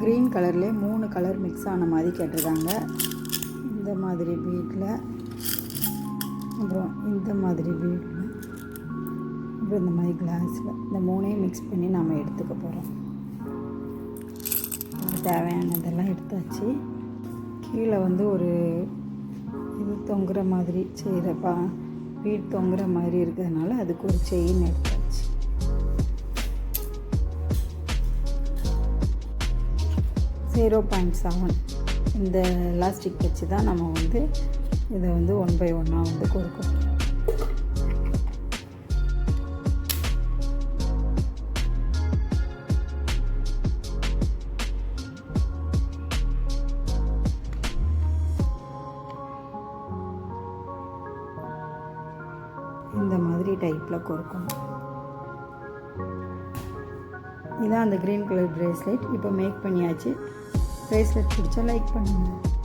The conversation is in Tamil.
க்ரீன் கலர்லேயே 3 கலர் மிக்ஸ் ஆன மாதிரி கேட்டிருக்காங்க. இந்த மாதிரி பீட்டில், அப்புறம் இந்த மாதிரி பீட்டில், அப்புறம் இந்த மாதிரி கிளாஸில், இந்த 3ஐயும் மிக்ஸ் பண்ணி நம்ம எடுத்துக்க போகிறோம். தேவையானதெல்லாம் எடுத்தாச்சு. கீழே வந்து ஒரு இது தொங்குற மாதிரி செய்கிறப்பா பீட் தொங்குற மாதிரி இருக்கிறதுனால அதுக்கு ஒரு செயின் எடுத்தாச்சு. .7 இந்த எலாஸ்டிக் வச்சு தான் நம்ம வந்து இதை வந்து 1 by 1 வந்து கொடுக்கணும். இந்த மாதிரி டைப்பில் கொடுக்கணும். இதான் அந்த க்ரீன் கலர் ப்ரேஸ்லெட். இப்போ மேக் பண்ணியாச்சு. ப்ரேஸ்லெட் பிடிச்சா லைக் பண்ணுங்கள்.